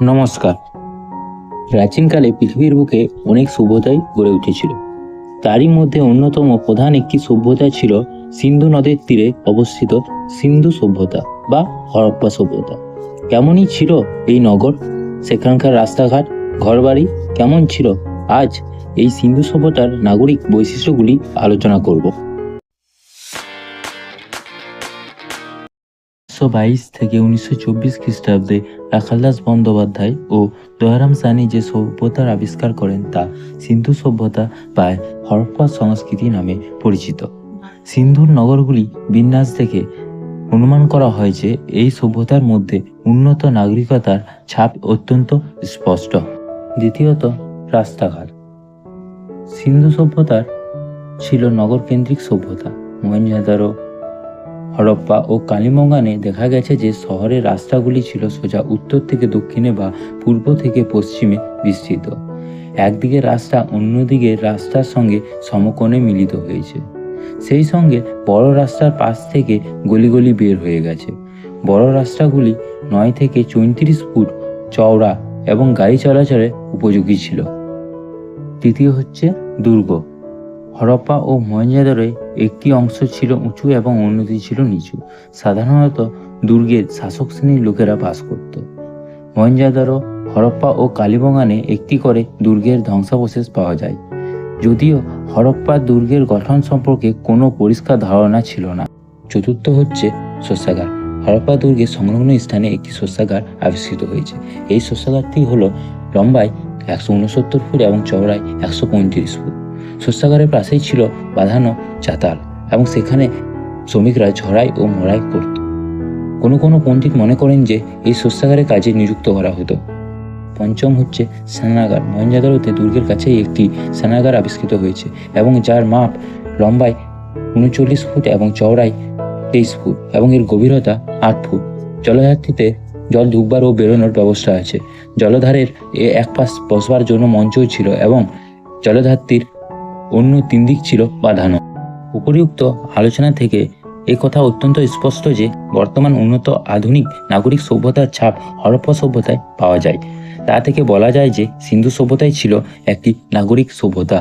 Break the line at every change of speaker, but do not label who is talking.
নমস্কার। প্রাচীনকালে পৃথিবীর বুকে অনেক সভ্যতাই গড়ে উঠেছিল। তারই মধ্যে অন্যতম প্রধান একটি সভ্যতা ছিল সিন্ধু নদের তীরে অবস্থিত সিন্ধু সভ্যতা বা হরপ্পা সভ্যতা। কেমনই ছিল এই নগর, সেখানকার রাস্তাঘাট, ঘরবাড়ি কেমন ছিল, আজ এই সিন্ধু সভ্যতার নাগরিক বৈশিষ্ট্যগুলি আলোচনা করব। 1922 থেকে 1924 খ্রিস্টাব্দে রাখালদাস বন্দ্যোপাধ্যায় ও দয়ারাম সানি যে সভ্যতার আবিষ্কার করেন তা সিন্ধু সভ্যতা বা হরপ্পা সংস্কৃতি নামে পরিচিত। সিন্ধুর নগরগুলি বিন্যাস থেকে অনুমান করা হয় যে এই সভ্যতার মধ্যে উন্নত নাগরিকতার ছাপ অত্যন্ত স্পষ্ট। দ্বিতীয়ত, রাস্তাঘাট। সিন্ধু সভ্যতার ছিল নগরকেন্দ্রিক সভ্যতা। মহেঞ্জোদারো, হরপ্পা ও কালিমঙ্গানে দেখা গেছে যে শহরের রাস্তাগুলি ছিল সোজা উত্তর থেকে দক্ষিণে বা পূর্ব থেকে পশ্চিমে বিস্তৃত। একদিকে রাস্তা অন্যদিকে রাস্তার সঙ্গে সমকোণে মিলিত হয়েছে। সেই সঙ্গে বড় রাস্তার পাশ থেকে গলি বের হয়ে গেছে। বড় রাস্তাগুলি 9 থেকে 34 ফুট চওড়া এবং গাড়ি চলাচলের উপযোগী ছিল। তৃতীয় হচ্ছে দুর্গ। হরপ্পা ও মহেঞ্জোদারোয় একটি অংশ ছিল উঁচু এবং অন্যটি ছিল নিচু। সাধারণত দুর্গের শাসক শ্রেণীর লোকেরা বাস করত। মহেঞ্জোদারো, হরপ্পা ও কালিবঙ্গানে একটি করে দুর্গের ধ্বংসাবশেষ পাওয়া যায়, যদিও হরপ্পার দুর্গের গঠন সম্পর্কে কোনো পরিষ্কার ধারণা ছিল না। চতুর্থ হচ্ছে শস্যাগার। হরপ্পা দুর্গের সংলগ্ন স্থানে একটি শস্যাগার আবিষ্কৃত হয়েছে। এই শস্যাগারটি হলো লম্বায় 169 ফুট এবং চওড়ায় 135 ফুট। শস্যাগারের পাশেই ছিল বাঁধানো চাতাল এবং সেখানে শ্রমিকরা ঝড়াই ও মড়াই করত। কোনো পণ্ডিত মনে করেন যে এই শস্যাগারে কাজে নিযুক্ত করা হতো। পঞ্চম হচ্ছে স্নানাগার। মহেঞ্জোদারোতে দুর্গের কাছেই একটি স্নানাগার আবিষ্কৃত হয়েছে এবং যার মাপ লম্বায় 39 ফুট এবং চওড়ায় 23 ফুট এবং এর গভীরতা 8 ফুট। জলধারটিতে জল ঢুকবার ও বেরোনোর ব্যবস্থা আছে। জলধারের এক পাশ বসবার জন্য মঞ্চও ছিল এবং জলধারটির অন্য 3 দিক ছিল বাঁধানো। উপরিউক্ত আলোচনা থেকে এ কথা অত্যন্ত স্পষ্ট যে বর্তমান উন্নত আধুনিক নাগরিক সভ্যতার ছাপ হরপ্পা সভ্যতায় পাওয়া যায়। তা থেকে বলা যায় যে সিন্ধু সভ্যতাই ছিল একটি নাগরিক সভ্যতা।